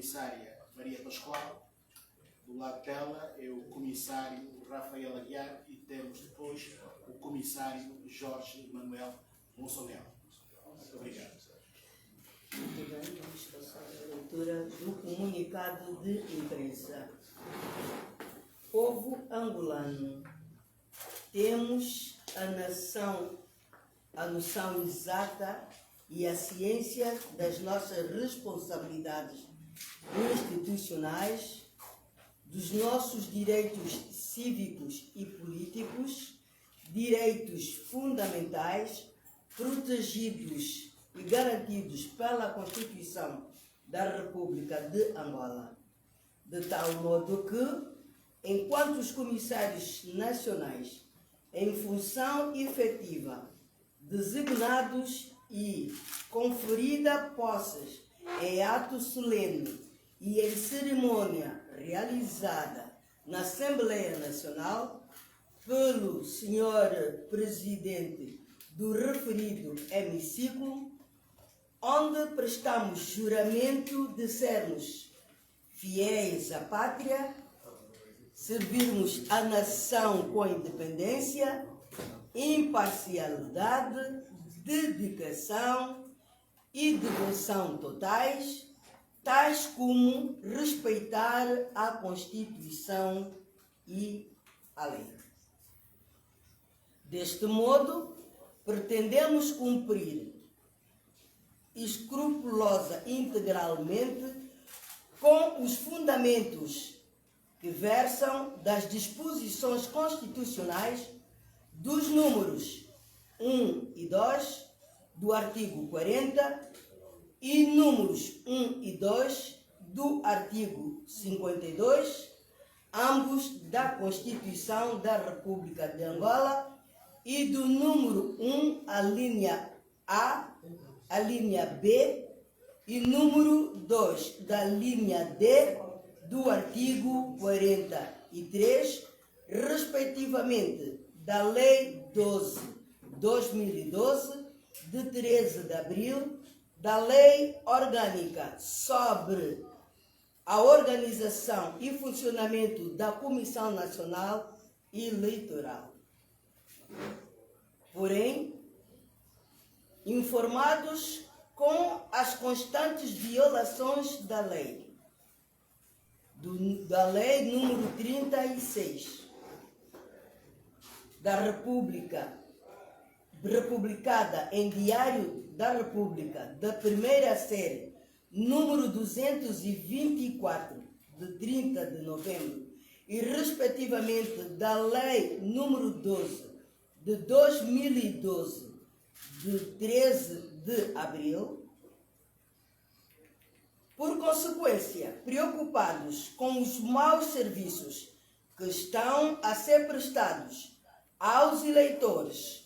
comissária Maria Pascoal. Do lado dela é o comissário Rafael Aguiar e temos depois o comissário Jorge Manuel Monsolel. Muito obrigado. Muito bem, vamos passar a leitura do comunicado de imprensa. Povo angolano, temos a noção exata e a ciência das nossas responsabilidades institucionais, dos nossos direitos cívicos e políticos, direitos fundamentais, protegidos e garantidos pela Constituição da República de Angola, de tal modo que, enquanto os comissários nacionais, em função efetiva, designados e conferida posses em ato solene e em cerimônia realizada na Assembleia Nacional pelo Sr. Presidente do referido hemiciclo, onde prestamos juramento de sermos fiéis à pátria, servirmos a nação com independência, imparcialidade, dedicação e devoção totais, tais como respeitar a Constituição e a lei. Deste modo, pretendemos cumprir escrupulosa integralmente com os fundamentos que versam das disposições constitucionais dos números 1 e 2 do artigo 40 e números 1 e 2 do artigo 52, ambos da Constituição da República de Angola, e do número 1, a linha A, a linha B e número 2 da linha D do artigo 43, respectivamente, da Lei 12/2012, de 13 de abril, da Lei Orgânica sobre a organização e funcionamento da Comissão Nacional Eleitoral. Porém, informados com as constantes violações da lei, da lei número 36 da República, republicada em Diário da República, da primeira série, número 224, de 30 de novembro, e respectivamente da lei número 12, de 2012, de 13 de abril. Por consequência, preocupados com os maus serviços que estão a ser prestados aos eleitores,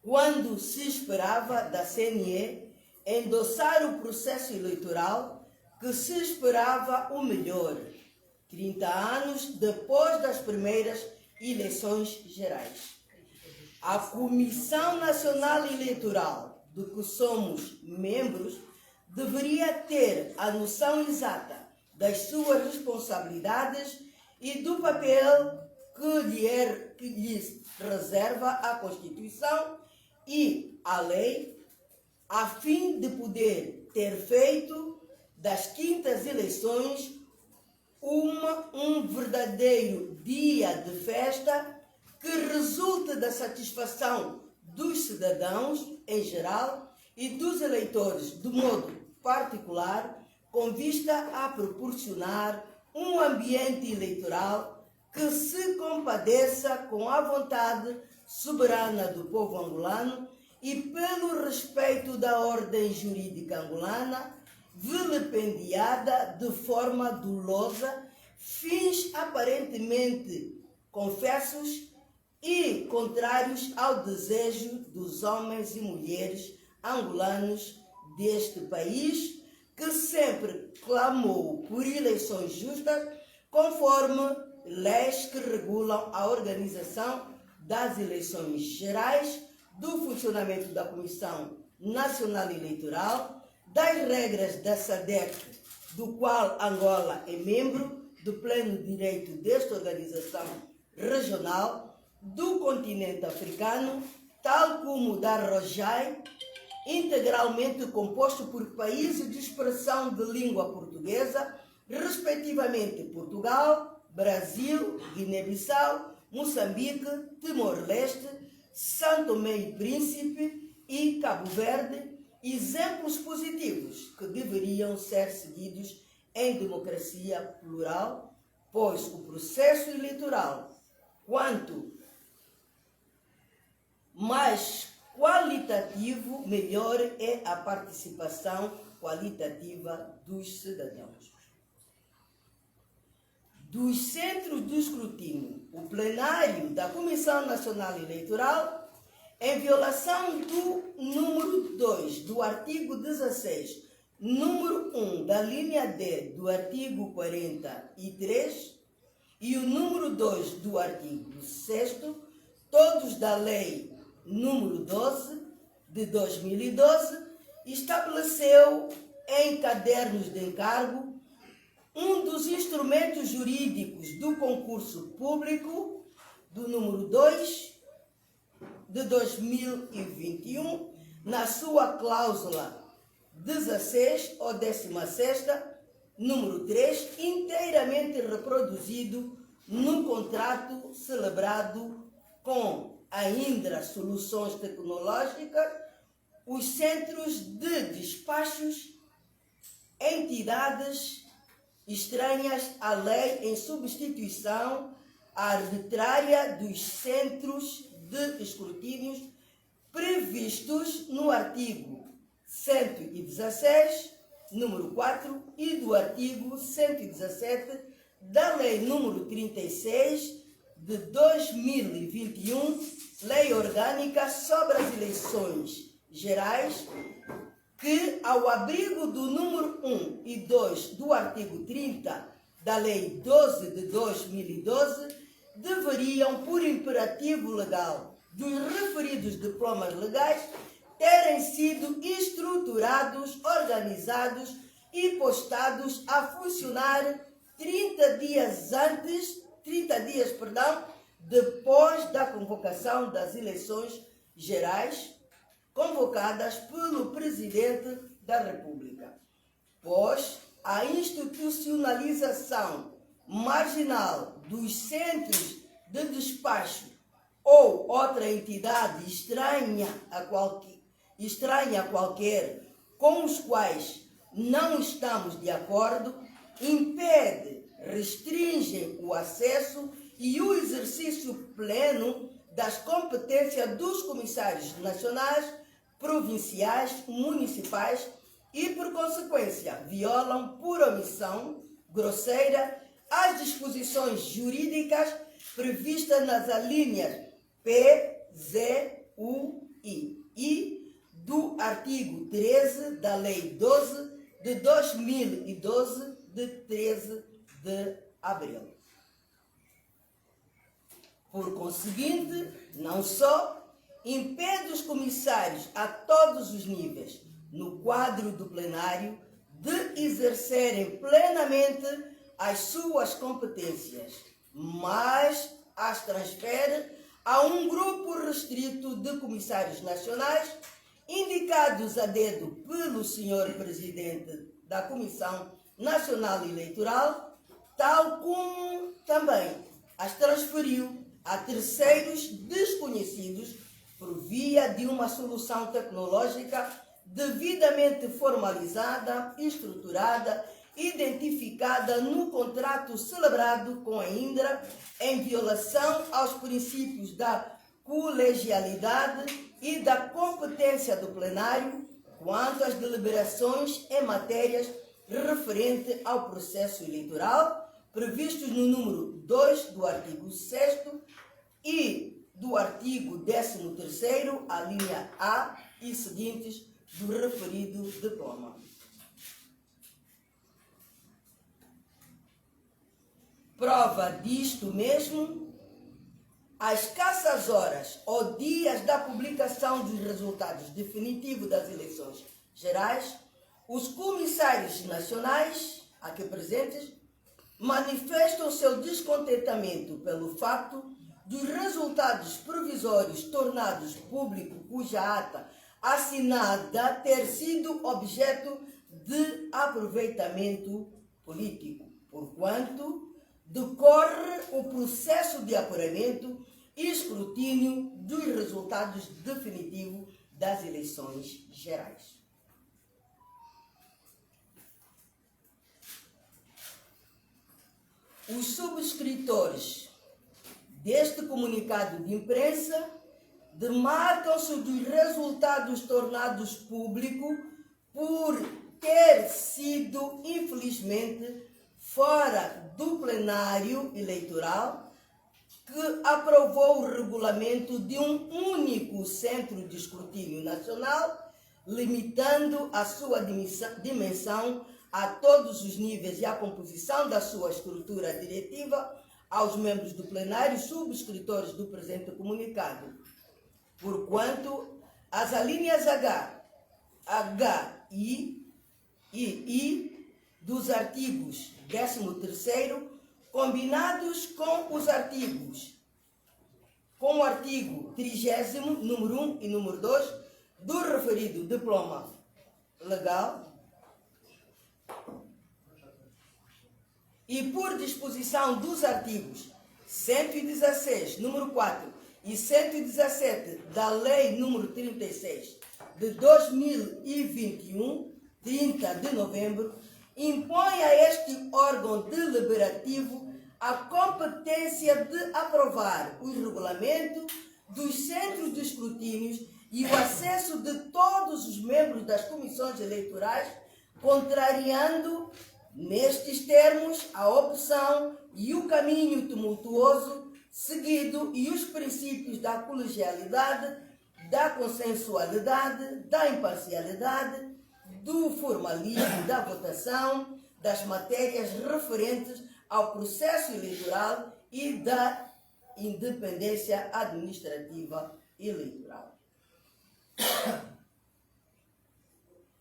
quando se esperava da CNE endossar o processo eleitoral que se esperava o melhor, 30 anos depois das primeiras eleições gerais. A Comissão Nacional Eleitoral, de que somos membros, deveria ter a noção exata das suas responsabilidades e do papel que lhes reserva a Constituição e a lei, a fim de poder ter feito das quintas eleições um verdadeiro dia de festa que resulte da satisfação dos cidadãos em geral e dos eleitores de modo particular, com vista a proporcionar um ambiente eleitoral que se compadeça com a vontade soberana do povo angolano e pelo respeito da ordem jurídica angolana, vilipendiada de forma dolosa, fins aparentemente confessos e contrários ao desejo dos homens e mulheres angolanos deste país, que sempre clamou por eleições justas, conforme leis que regulam a organização das eleições gerais, do funcionamento da Comissão Nacional Eleitoral, das regras da SADC do qual Angola é membro de pleno direito desta organização regional do continente africano, tal como da ROJAI, integralmente composto por países de expressão de língua portuguesa, respectivamente Portugal, Brasil, Guiné-Bissau, Moçambique, Timor-Leste, São Tomé e Príncipe e Cabo Verde, exemplos positivos que deveriam ser seguidos em democracia plural, pois o processo eleitoral, quanto mais qualitativo, melhor é a participação qualitativa dos cidadãos. Dos centros de escrutínio, o plenário da Comissão Nacional Eleitoral, em violação do número 2 do artigo 16, número 1 da linha D do artigo 43 e o número 2 do artigo 6º, todos da Lei número 12 de 2012, estabeleceu em cadernos de encargo um dos instrumentos jurídicos do concurso público do número 2 de 2021, na sua cláusula 16 ou 16ª, número 3, inteiramente reproduzido no contrato celebrado com a Indra Soluções Tecnológicas, os centros de despachos, entidades estranhas à lei em substituição arbitrária dos centros de escrutínios previstos no artigo 116, número 4, e do artigo 117 da Lei número 36 de 2021, Lei Orgânica sobre as Eleições Gerais, que, ao abrigo do número 1 e 2 do artigo 30 da Lei 12 de 2012, deveriam, por imperativo legal dos referidos diplomas legais, terem sido estruturados, organizados e postados a funcionar 30 dias depois da convocação das eleições gerais convocadas pelo Presidente da República, pois a institucionalização marginal dos centros de despacho ou outra entidade estranha a qualquer com os quais não estamos de acordo, impede, restringe o acesso e o exercício pleno das competências dos comissários nacionais, provinciais, municipais e, por consequência, violam por omissão grosseira as disposições jurídicas previstas nas alíneas P, Z, U e I do artigo 13 da Lei 12 de 2012, de 13 de abril. Por conseguinte, não só impede os comissários a todos os níveis, no quadro do plenário, de exercerem plenamente as suas competências, mas as transfere a um grupo restrito de comissários nacionais, indicados a dedo pelo Sr. Presidente da Comissão Nacional Eleitoral, tal como também as transferiu a terceiros desconhecidos por via de uma solução tecnológica devidamente formalizada, estruturada, identificada no contrato celebrado com a Indra, em violação aos princípios da colegialidade e da competência do plenário quanto às deliberações em matérias referentes ao processo eleitoral, previstos no número 2 do artigo 6º e do artigo 13º, a linha A e seguintes do referido diploma. Prova disto mesmo, às escassas horas ou dias da publicação dos resultados definitivos das eleições gerais, os comissários nacionais aqui presentes, manifestam seu descontentamento pelo facto dos resultados provisórios tornados públicos cuja ata assinada ter sido objeto de aproveitamento político, porquanto decorre o processo de apuramento e escrutínio dos resultados definitivos das eleições gerais. Os subscritores deste comunicado de imprensa demarcam-se dos resultados tornados públicos por ter sido, infelizmente, fora do plenário eleitoral que aprovou o regulamento de um único centro de escrutínio nacional, limitando a sua dimensão a todos os níveis e a composição da sua estrutura diretiva aos membros do plenário subscritores do presente comunicado, porquanto as alíneas H e I dos artigos 13º, combinados com os artigos, com o artigo 30º, número 1 e número 2, do referido diploma legal, e por disposição dos artigos 116, número 4, e 117 da Lei número 36 de 2021, 30 de novembro, impõe a este órgão deliberativo a competência de aprovar os regulamentos dos centros de escrutínios e o acesso de todos os membros das comissões eleitorais, contrariando, nestes termos, a opção e o caminho tumultuoso seguido e os princípios da colegialidade, da consensualidade, da imparcialidade, do formalismo da votação, das matérias referentes ao processo eleitoral e da independência administrativa eleitoral.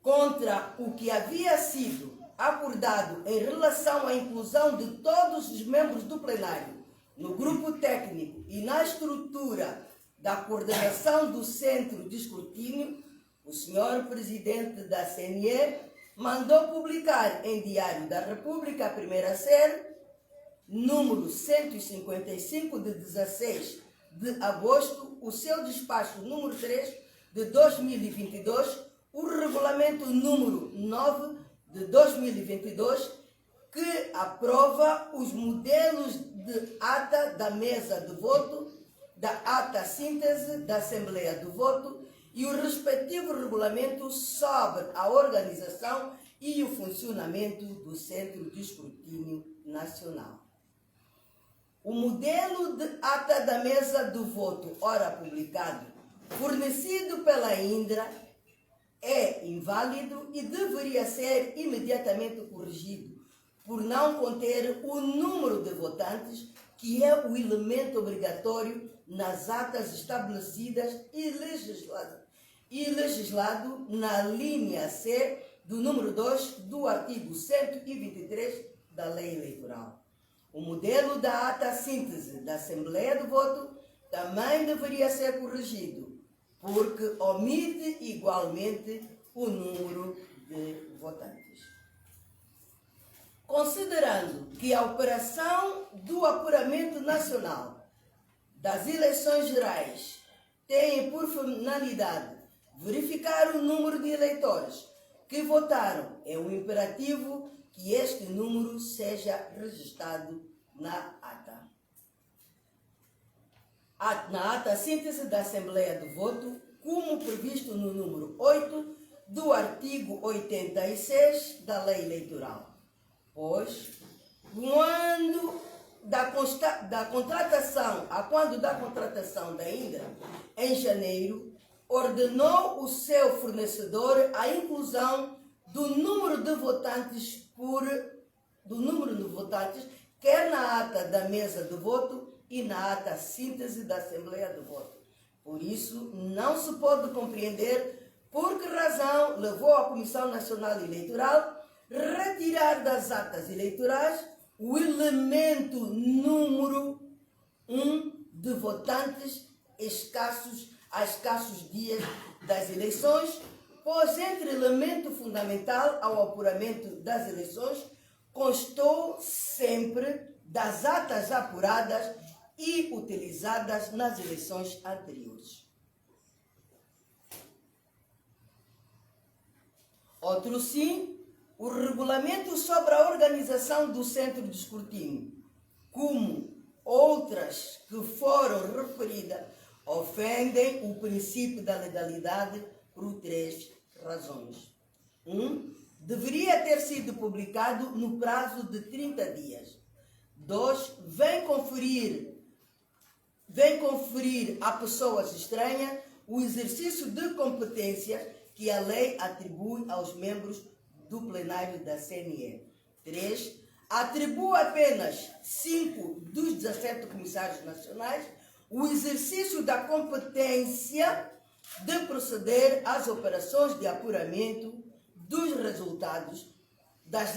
Contra o que havia sido acordado em relação à inclusão de todos os membros do plenário no grupo técnico e na estrutura da coordenação do centro de escrutínio, o senhor presidente da CNE mandou publicar em Diário da República, a primeira série, número 155 de 16 de agosto, o seu despacho número 3 de 2022, o regulamento número 9 de 2022, que aprova os modelos de ata da mesa de voto, da ata síntese da Assembleia do Voto e o respectivo regulamento sobre a organização e o funcionamento do Centro de Escrutínio Nacional. O modelo de ata da mesa do voto, ora publicado, fornecido pela Indra, é inválido e deveria ser imediatamente corrigido, por não conter o número de votantes, que é o elemento obrigatório nas atas estabelecidas e legislado na linha C do número 2 do artigo 123 da Lei Eleitoral. O modelo da ata síntese da Assembleia do Voto também deveria ser corrigido, porque omite igualmente o número de votantes. Considerando que a operação do apuramento nacional das eleições gerais tem por finalidade verificar o número de eleitores que votaram, é um imperativo que este número seja registrado na ata. Na ata síntese da Assembleia do Voto, como previsto no número 8 do artigo 86 da Lei Eleitoral. Pois, quando da contratação da Indra, em janeiro, ordenou o seu fornecedor a inclusão do número de votantes quer na ata da mesa de voto e na ata síntese da Assembleia de Voto. Por isso, não se pode compreender por que razão levou a Comissão Nacional Eleitoral retirar tratar das atas eleitorais o elemento número 1 de votantes a escassos dias das eleições, pois entre elemento fundamental ao apuramento das eleições constou sempre das atas apuradas e utilizadas nas eleições anteriores. Outro sim, o regulamento sobre a organização do centro de escrutínio, como outras que foram referidas, ofendem o princípio da legalidade por 3 razões. 1. Deveria ter sido publicado no prazo de 30 dias. 2. Vem conferir a pessoas estranhas o exercício de competências que a lei atribui aos membros do plenário da CNE. 3. Atribui apenas 5 dos 17 comissários nacionais o exercício da competência de proceder às operações de apuramento dos resultados das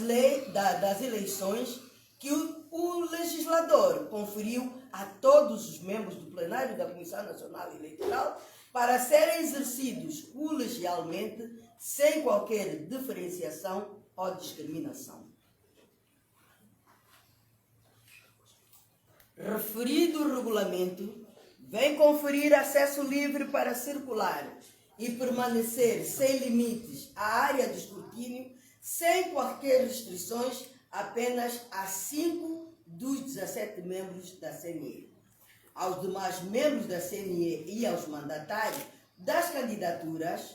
eleições que o legislador conferiu a todos os membros do plenário da Comissão Nacional Eleitoral para serem exercidos colegialmente, sem qualquer diferenciação ou discriminação. Referido regulamento vem conferir acesso livre para circular e permanecer sem limites à área de escrutínio, sem quaisquer restrições, apenas a 5 dos 17 membros da CNE. Aos demais membros da CNE e aos mandatários das candidaturas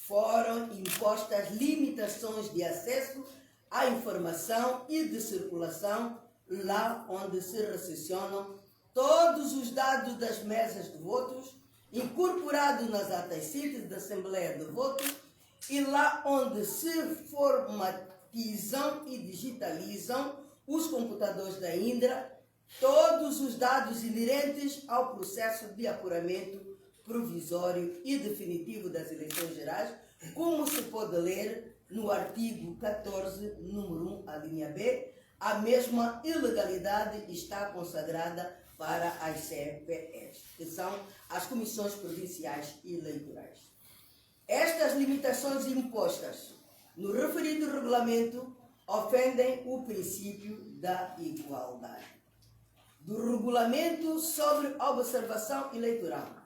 foram impostas limitações de acesso à informação e de circulação lá onde se recepcionam todos os dados das mesas de votos, incorporados nas atas síntese da Assembleia de Votos, e lá onde se formatizam e digitalizam os computadores da Indra, todos os dados inerentes ao processo de apuramento provisório e definitivo das eleições gerais, como se pode ler no artigo 14, número 1, a linha B, a mesma ilegalidade está consagrada para as CPEs, que são as Comissões Provinciais Eleitorais. Estas limitações impostas no referido regulamento ofendem o princípio da igualdade. Do regulamento sobre observação eleitoral.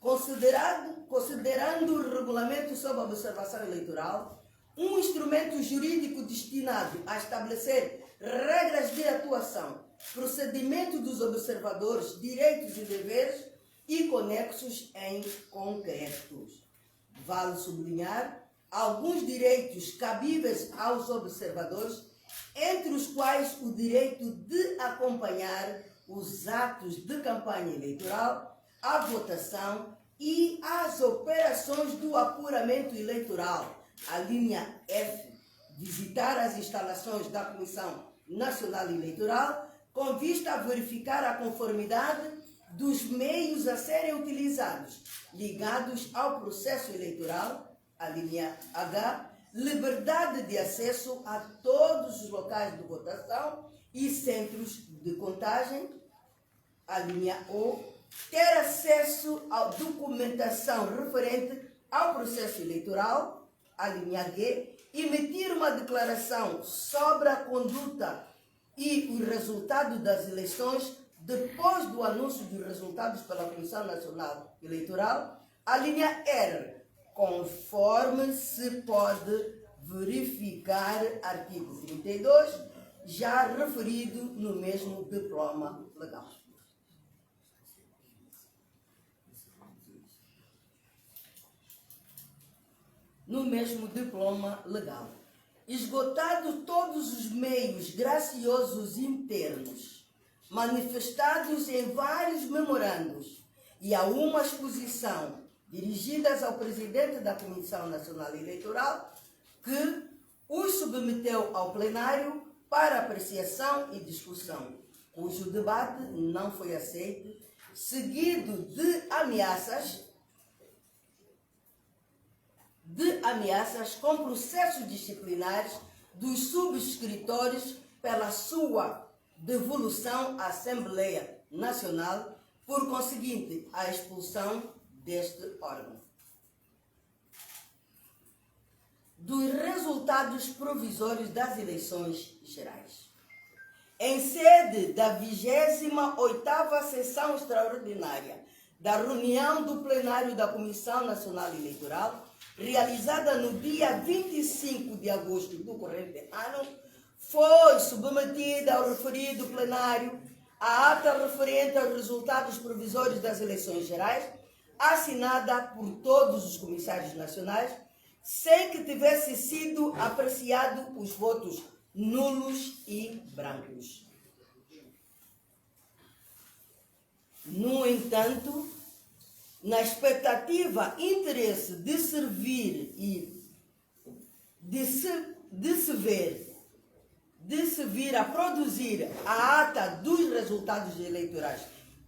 Considerando o regulamento sobre observação eleitoral um instrumento jurídico destinado a estabelecer regras de atuação, procedimento dos observadores, direitos e deveres e conexos em concretos. Vale sublinhar alguns direitos cabíveis aos observadores, entre os quais o direito de acompanhar os atos de campanha eleitoral, a votação e as operações do apuramento eleitoral. A linha F, visitar as instalações da Comissão Nacional Eleitoral com vista a verificar a conformidade dos meios a serem utilizados ligados ao processo eleitoral. A linha H, liberdade de acesso a todos os locais de votação e centros de contagem. A linha O, ter acesso à documentação referente ao processo eleitoral. A linha G, emitir uma declaração sobre a conduta e o resultado das eleições depois do anúncio dos resultados pela Comissão Nacional Eleitoral. A linha R, conforme se pode verificar artigo 32, já referido no mesmo diploma legal. No mesmo diploma legal. Esgotado todos os meios graciosos internos, manifestados em vários memorandos e a uma exposição dirigidas ao presidente da Comissão Nacional Eleitoral, que os submeteu ao plenário para apreciação e discussão, cujo debate não foi aceito, seguido de ameaças com processos disciplinares dos subscritores pela sua devolução à Assembleia Nacional, por conseguinte, a expulsão deste órgão. Dos resultados provisórios das eleições gerais. Em sede da 28ª sessão extraordinária da reunião do plenário da Comissão Nacional Eleitoral, realizada no dia 25 de agosto do corrente ano, foi submetida ao referido plenário a ata referente aos resultados provisórios das eleições gerais, assinada por todos os comissários nacionais, sem que tivesse sido apreciado os votos nulos e brancos. No entanto, na expectativa interesse de servir e de se vir a produzir a ata dos resultados eleitorais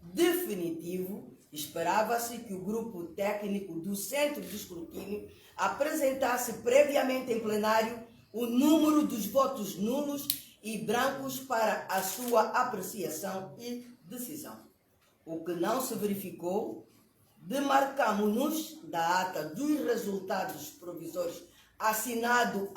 definitivo, esperava-se que o grupo técnico do Centro de Escrutínio apresentasse previamente em plenário o número dos votos nulos e brancos para a sua apreciação e decisão. O que não se verificou, demarcamo-nos da ata dos resultados provisórios assinado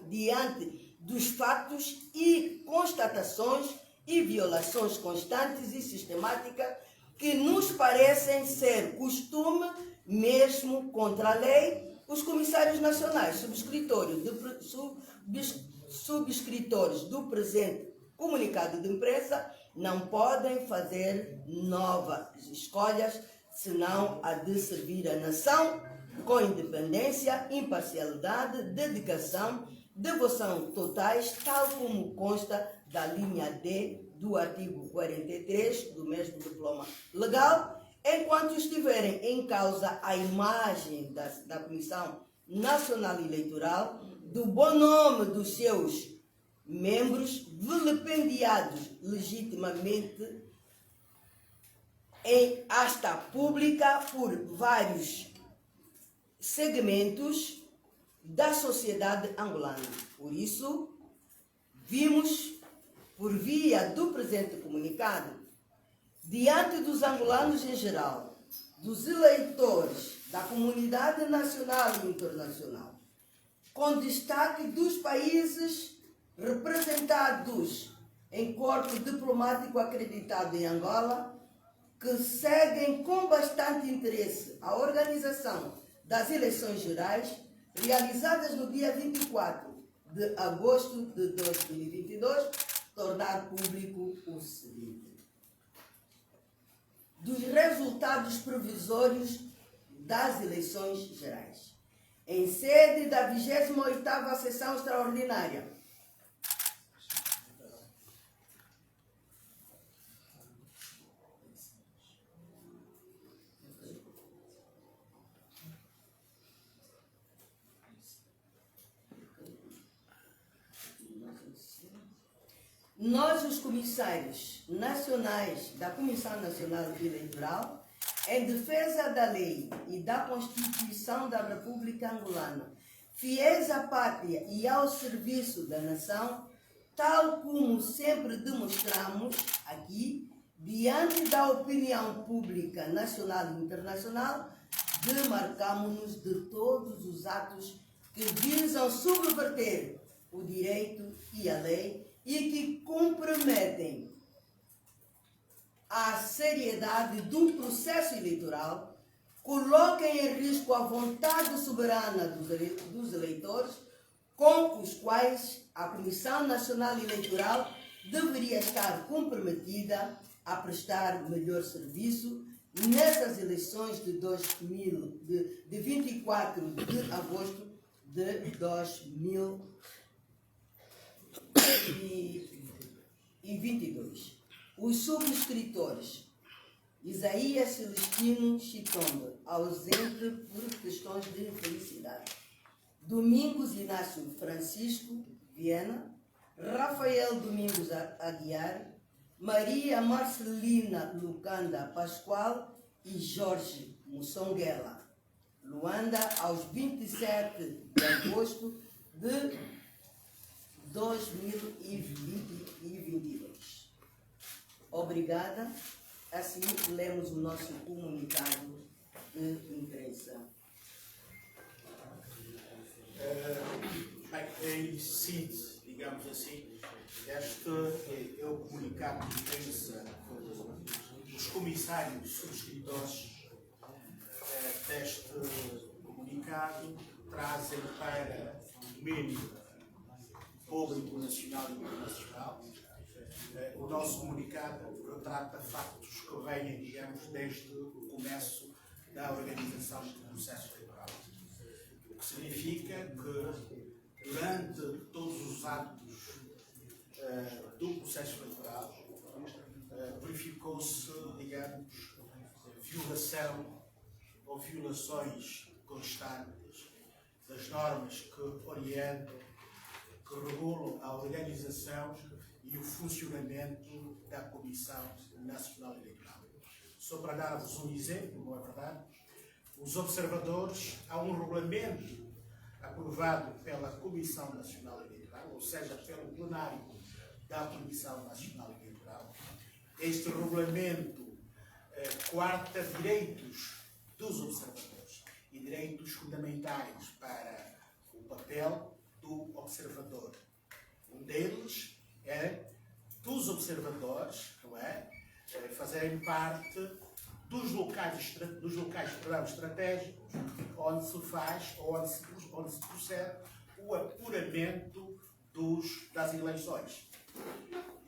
diante dos fatos e constatações e violações constantes e sistemáticas que nos parecem ser costume, mesmo contra a lei. Os comissários nacionais subscritores do presente comunicado de imprensa não podem fazer novas escolhas, senão a de servir a nação com independência, imparcialidade, dedicação, devoção totais, tal como consta da linha D do artigo 43 do mesmo diploma legal, enquanto estiverem em causa a imagem da Comissão Nacional Eleitoral, do bom nome dos seus membros, vilipendiados legitimamente em asta pública por vários segmentos da sociedade angolana. Por isso, vimos, por via do presente comunicado, diante dos angolanos em geral, dos eleitores da comunidade nacional e internacional, com destaque dos países representados em corpo diplomático acreditado em Angola, que seguem com bastante interesse a organização das eleições gerais, realizadas no dia 24 de agosto de 2022, tornar público o seguinte: dos resultados provisórios das eleições gerais. Em sede da 28ª sessão extraordinária, nós, os comissários nacionais da Comissão Nacional Eleitoral, em defesa da lei e da Constituição da República Angolana, fiéis à pátria e ao serviço da nação, tal como sempre demonstramos aqui, diante da opinião pública nacional e internacional, demarcamo-nos de todos os atos que visam subverter o direito e a lei e que comprometem a seriedade do processo eleitoral, coloquem em risco a vontade soberana dos eleitores, com os quais a Comissão Nacional Eleitoral deveria estar comprometida a prestar melhor serviço nessas eleições de 24 de agosto de 2022. Os subscritores: Isaías Celestino Chitombe, ausente por questões de infelicidade; Domingos Inácio Francisco Viana; Rafael Domingos Aguiar; Maria Marcelina Lucanda Pascoal e Jorge Mussonguela. Luanda, aos 27 de agosto de 2022. Obrigada. Assim lemos o nosso comunicado de imprensa. Bem, em síntese, digamos assim, este é o comunicado de imprensa. Os comissários subscritores deste comunicado trazem para o domínio público nacional e internacional. O nosso comunicado retrata factos que vêm, digamos, desde o começo da organização do processo eleitoral. O que significa que, durante todos os atos do processo eleitoral, verificou-se, digamos, violação ou violações constantes das normas que orientam, que regulam a organização e o funcionamento da Comissão Nacional Eleitoral. Só para dar-vos um exemplo, não é verdade? Os observadores, há um regulamento aprovado pela Comissão Nacional Eleitoral, ou seja, pelo plenário da Comissão Nacional Eleitoral. Este regulamento coarta direitos dos observadores e direitos fundamentais para o papel do observador. Um deles é dos observadores, não é? Fazerem parte dos locais estratégicos onde se faz ou onde se procede o apuramento das eleições.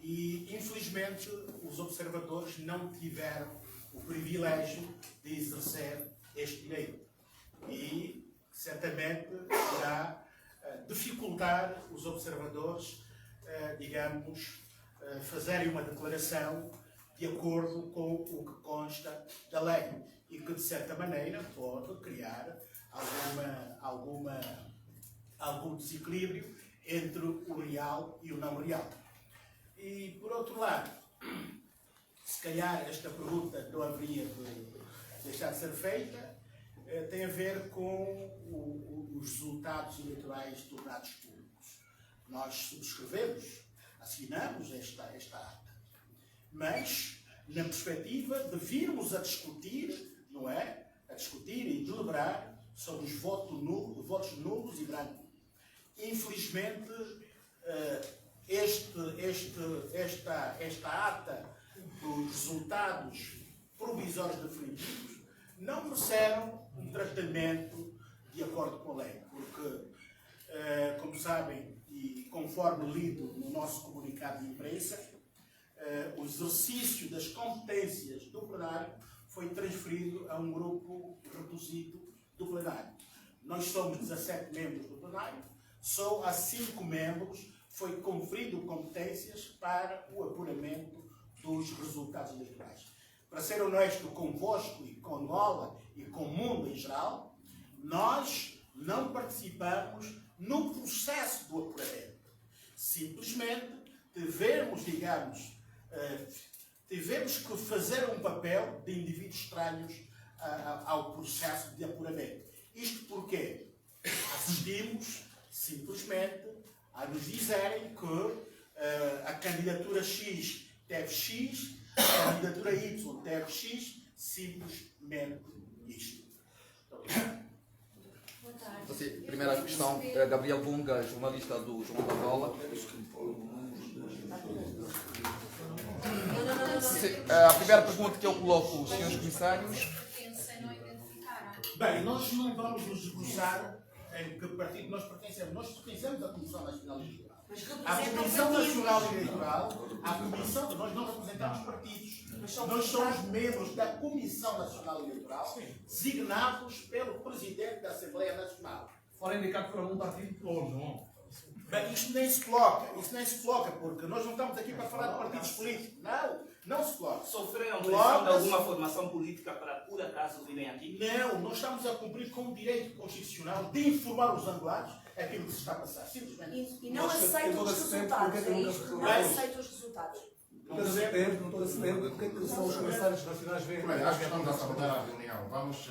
E, infelizmente, os observadores não tiveram o privilégio de exercer este direito. E, certamente, irá dificultar os observadores, digamos, fazerem uma declaração de acordo com o que consta da lei e que, de certa maneira, pode criar algum desequilíbrio entre o real e o não real. E, por outro lado, se calhar esta pergunta não haveria de deixar de ser feita, tem a ver com os resultados eleitorais tornados públicos. Nós subscrevemos, assinamos esta ata, mas na perspectiva de virmos a discutir, não é? A discutir e deliberar sobre os votos nulos e brancos. Infelizmente, esta ata dos resultados provisórios definitivos não mereceram um tratamento de acordo com a lei, porque, como sabem, e conforme lido no nosso comunicado de imprensa, o exercício das competências do plenário foi transferido a um grupo reduzido do plenário. Nós somos 17 membros do plenário, só a 5 membros foi conferido competências para o apuramento dos resultados eleitorais. Para ser honesto convosco e com Angola e com o mundo em geral, nós não participamos no processo do apuramento. Simplesmente tivemos, digamos, tivemos que fazer um papel de indivíduos estranhos ao processo de apuramento. Isto porque assistimos simplesmente a nos dizerem que a candidatura X teve X, a candidatura Y teve X, simplesmente isto. Boa tarde. Primeira questão, Gabriel Bunga, jornalista do Jornal da Angola. A primeira pergunta que eu coloco, os senhores comissários. Bem, nós não vamos nos debruçar em que partido nós pertencemos. Nós pertencemos à Comissão Nacional Eleitoral. A Comissão Nacional Eleitoral, nós não representamos partidos. Nós somos membros da Comissão Nacional Eleitoral, designados pelo Presidente da Assembleia Nacional. Fora indicado por algum partido ou não? Bem, isso nem se coloca, porque nós não estamos aqui para falar de partidos políticos. Não se coloca. Sofreram pressão de alguma formação política para, por acaso, virem aqui? Não, nós estamos a cumprir com o direito constitucional de informar os angolanos aquilo que se está a passar. Simplesmente. E não aceito os resultados, é isto? Não aceito os resultados. Toda setembro, porque é que só os comissários nacionais vêm? Bem, acho que estamos a sabotar a reunião. Vamos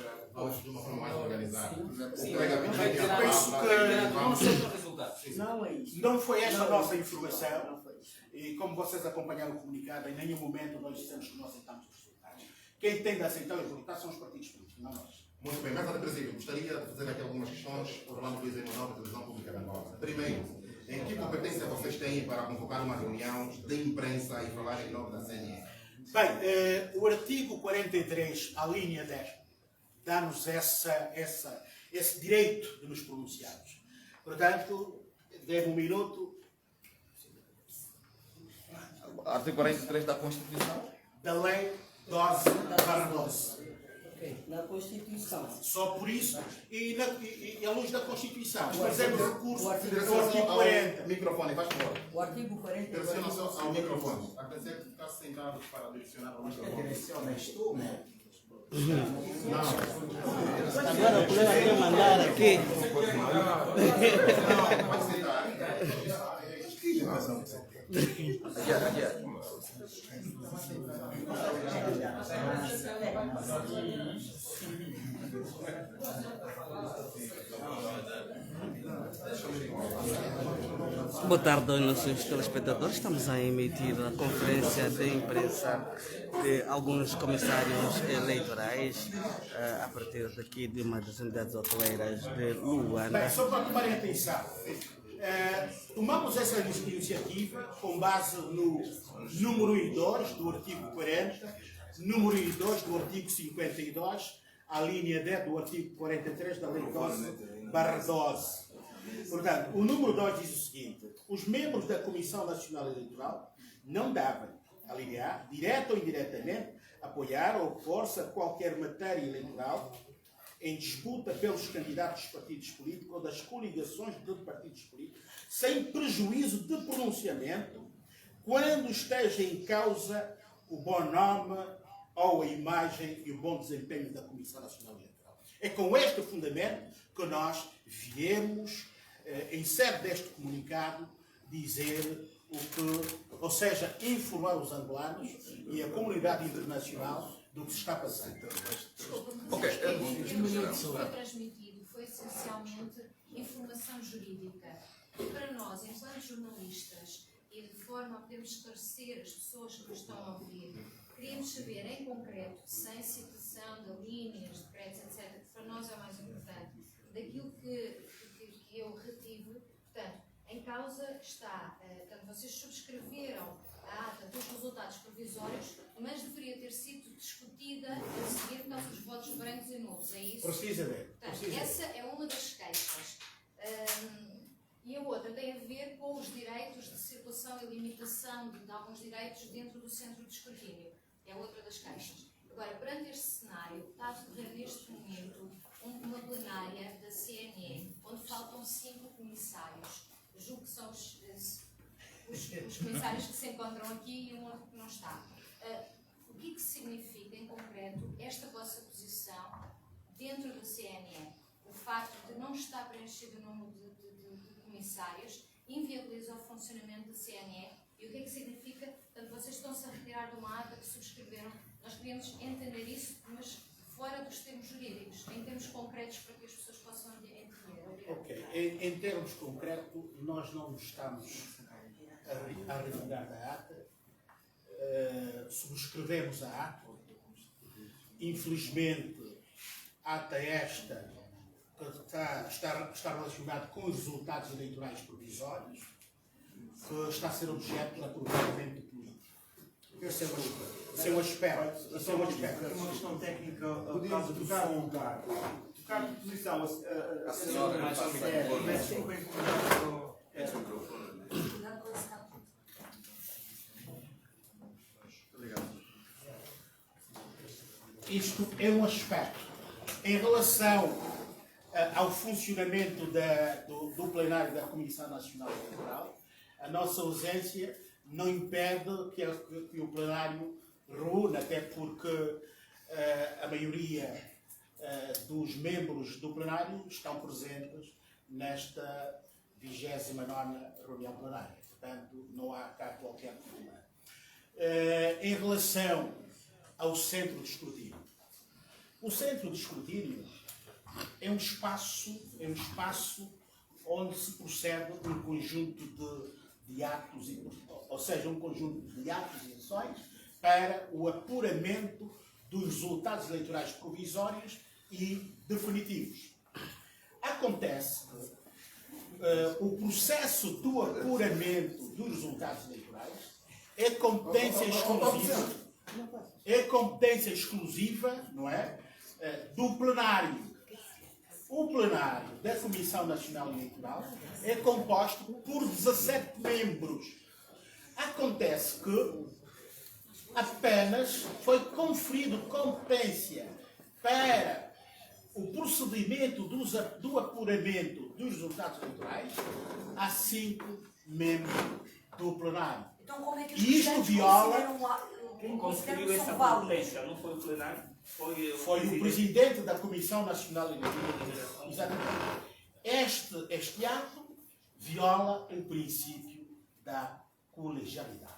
de uma forma mais organizada. O colega Não pediu vai que ter a nada, palavra. não Vamos. sei o resultado. Não é isso. Não foi esta a Não, nossa não informação. foi isso. E como vocês acompanharam o comunicado, em nenhum momento nós dissemos que não aceitamos os resultados. Quem tem de aceitar os resultados são os partidos políticos, não nós. Muito bem, mesa de presídio. Gostaria de fazer aqui algumas questões por Orlando Luiz Emanuel da Televisão Pública de Angola. Primeiro, em que competência vocês têm para convocar uma reunião de imprensa e falar em nome da CNE? Bem, o artigo 43, a linha 10, dá-nos esse direito de nos pronunciarmos. Portanto, dê-me um minuto. Artigo 43 da Constituição. Da lei 12/12. Ok, na Constituição. Só por isso, e à luz da Constituição, fazemos recurso o artigo ao artigo 40. Microfone, faz favor. O artigo 43. Direciona só ao microfone. A pensar que está sentado para direcionar ao microfone. Direcionas tu, né? Agora o colega quer mandar aqui. Não, pode sentar. Adiante. Boa tarde aos nossos telespectadores. Estamos a emitir a conferência de imprensa de alguns comissários eleitorais a partir daqui de uma das unidades hoteleiras de Luanda. Bem, só para tomarem atenção, tomamos essa iniciativa com base no número I2 do artigo 40, número I2 do artigo 52, a linha 10 do artigo 43 da lei 12/12. Portanto, o número 2 diz o seguinte: os membros da Comissão Nacional Eleitoral não devem, a linha A, direta ou indiretamente, apoiar ou opor-se a qualquer matéria eleitoral em disputa pelos candidatos dos partidos políticos ou das coligações de partidos políticos, sem prejuízo de pronunciamento, quando esteja em causa o bom nome ou a imagem e o bom desempenho da Comissão Nacional Eleitoral. É com este fundamento que nós viemos, em sede deste comunicado, dizer o que, ou seja, informar os angolanos e a comunidade internacional do que se está passando. Ok. O que foi transmitido foi essencialmente informação jurídica. E para nós, enquanto jornalistas, e de forma a podermos esclarecer as pessoas que nos estão a ouvir, queríamos saber em concreto, sem citação de linhas, de prédios, etc., que para nós é o mais importante, daquilo que eu retive. Portanto, em causa está, portanto, vocês subscreveram a ata dos resultados provisórios, mas deveria ter sido discutida a seguir, então, os votos brancos e nulos, é isso? Precisamente. Portanto, essa é uma das queixas. E a outra tem a ver com os direitos de circulação e limitação de alguns direitos dentro do centro de escrutínio. É outra das queixas. Agora, perante este cenário, está a decorrer neste momento uma plenária da CNE, onde faltam 5 comissários. Julgo que são os comissários que se encontram aqui e um outro que não está. O que significa, em concreto, esta vossa posição dentro da CNE? O facto de não estar preenchido o número de comissários inviabiliza o funcionamento da CNE. E o que é que significa? Portanto, vocês estão-se a retirar de uma ata que subscreveram. Nós queríamos entender isso, mas fora dos termos jurídicos, em termos concretos, para que as pessoas possam entender. Obrigada. Ok. Em termos concretos, nós não estamos a revogar da ata. Subscrevemos a ata. Infelizmente, a ata esta está relacionada com os resultados eleitorais provisórios, que está a ser objeto de aproveitamento político. Esse é um aspecto. Esse é um aspecto. Uma questão técnica, caso do som. Tocar de posição, a senhora mais ao microfone. peço desculpa em comentar. Isto é um aspecto. Em relação ao funcionamento do plenário da Comissão Nacional Eleitoral, a nossa ausência não impede que o plenário reúna, até porque a maioria dos membros do plenário estão presentes nesta 29ª reunião plenária. Portanto, não há cá qualquer problema. em relação ao centro de escrutínio. O centro de escrutínio é um espaço onde se procede um conjunto de atos, ou seja, um conjunto de atos e ações para o apuramento dos resultados eleitorais provisórios e definitivos. Acontece que o processo do apuramento dos resultados eleitorais é competência exclusiva, não é, do plenário. O plenário da Comissão Nacional Eleitoral é composto por 17 membros. Acontece que apenas foi conferido competência para o procedimento do apuramento dos resultados eleitorais a 5 membros do plenário. Então, como é que os E isto viola. Quem conferiu são essa válidos? competência não foi o plenário? Foi o presidente da Comissão Nacional Eleitoral. Exatamente. Este ato viola o princípio da colegialidade.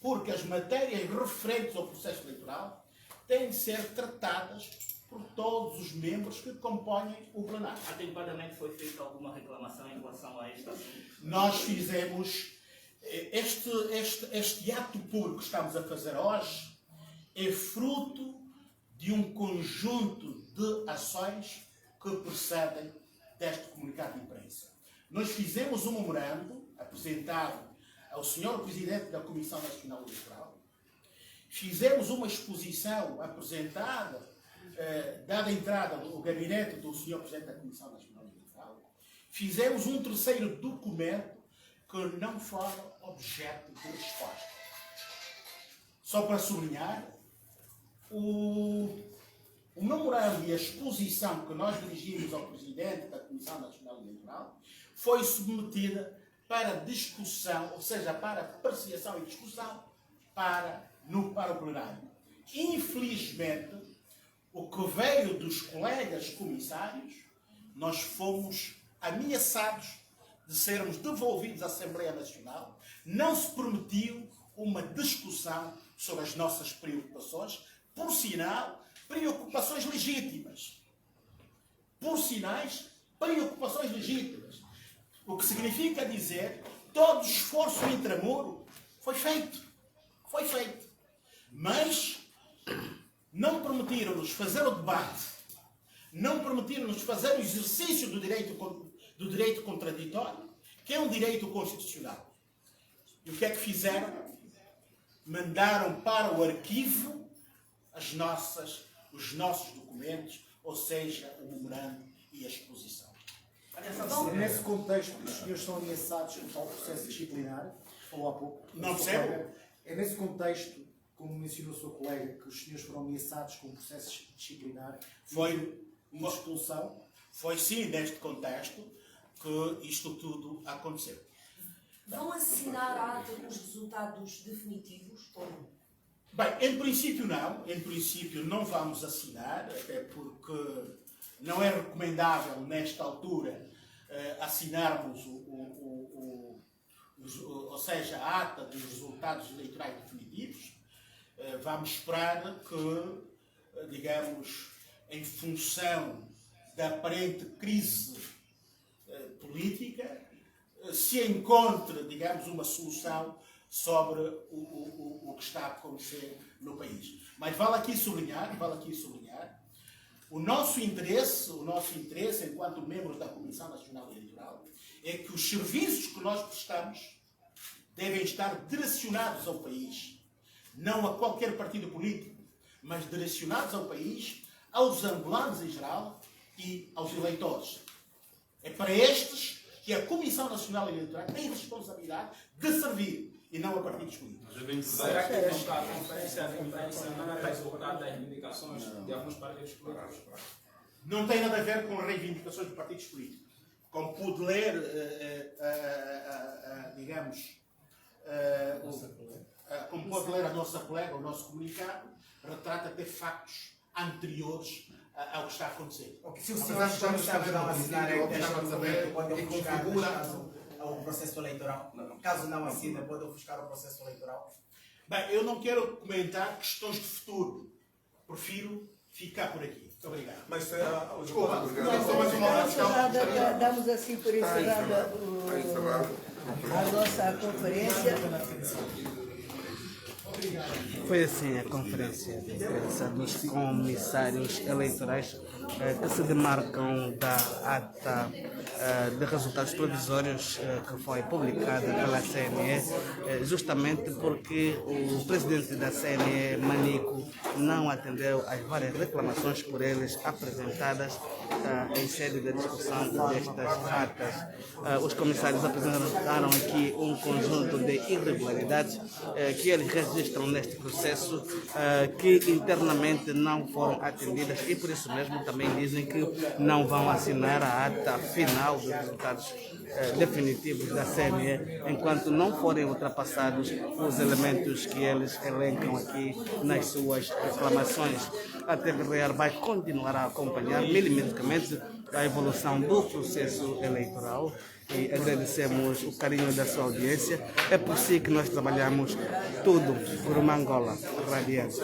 Porque as matérias referentes ao processo eleitoral têm de ser tratadas por todos os membros que compõem o plenário. Atempadamente foi feita alguma reclamação em relação a esta assunto? Nós fizemos este ato público que estamos a fazer hoje é fruto de um conjunto de ações que precedem deste comunicado de imprensa. Nós fizemos um memorando apresentado ao Sr. Presidente da Comissão Nacional Eleitoral, fizemos uma exposição apresentada, dada a entrada do gabinete do Sr. Presidente da Comissão Nacional Eleitoral, fizemos um terceiro documento que não foram objeto de resposta. Só para sublinhar, o memorando e a exposição que nós dirigimos ao Presidente da Comissão Nacional Eleitoral foi submetida para discussão, ou seja, para apreciação e discussão para o plenário. Infelizmente, o que veio dos colegas comissários, nós fomos ameaçados de sermos devolvidos à Assembleia Nacional. Não se permitiu uma discussão sobre as nossas preocupações, por sinal, preocupações legítimas. Por sinais, preocupações legítimas. O que significa dizer que todo o esforço intramuro foi feito. Foi feito. Mas não permitiram-nos fazer o debate, não permitiram-nos fazer o exercício do direito contraditório, que é um direito constitucional. E o que é que fizeram? Mandaram para o arquivo os nossos documentos, ou seja, o memorando e a exposição. É nesse contexto que os senhores são ameaçados com tal processo disciplinar, falou há pouco. Não percebo. É nesse contexto, como mencionou a sua colega, que os senhores foram ameaçados com um processo disciplinar e expulsão? Foi sim neste contexto que isto tudo aconteceu. Vão assinar a ata com os resultados definitivos ou não? Bem, em princípio não. Em princípio não vamos assinar, até porque não é recomendável nesta altura assinarmos ou seja, a ata dos resultados eleitorais definitivos. Vamos esperar que, digamos, em função da aparente crise política, se encontre, digamos, uma solução sobre o que está a acontecer no país. Mas vale aqui sublinhar, o nosso interesse enquanto membros da Comissão Nacional Eleitoral é que os serviços que nós prestamos devem estar direcionados ao país, não a qualquer partido político, mas direcionados ao país, aos angolanos em geral e aos eleitores. É para estes que a Comissão Nacional Eleitoral tem responsabilidade de servir e não a partidos políticos. Será que não está a conferência de imprensa não é resultado das reivindicações de alguns partidos políticos? Não tem nada a ver com reivindicações de partidos políticos. Como pude ler, como pode ler a nossa colega, o nosso comunicado, retrata até factos anteriores ao que está a acontecer. Se o senhor sabe não assinar este documento, pode ofuscar o processo eleitoral. Caso não assine, pode ofuscar o processo eleitoral. Bem, eu não quero comentar questões de futuro. Prefiro ficar por aqui. Muito obrigado. Mas, desculpa, só mais uma questão. Damos assim por encerrada a nossa conferência. Foi assim a conferência de imprensa dos comissários eleitorais que se demarcam da ata de resultados provisórios que foi publicada pela CNE, justamente porque o presidente da CNE, Manico, não atendeu às várias reclamações por eles apresentadas em sede de discussão destas atas. Os comissários apresentaram aqui um conjunto de irregularidades que eles registram neste processo, que internamente não foram atendidas e por isso mesmo também dizem que não vão assinar a ata final dos resultados definitivos da CNE enquanto não forem ultrapassados os elementos que eles elencam aqui nas suas reclamações. A TVR vai continuar a acompanhar milimetricamente a evolução do processo eleitoral e agradecemos o carinho da sua audiência. É por si que nós trabalhamos tudo por uma Angola radiante.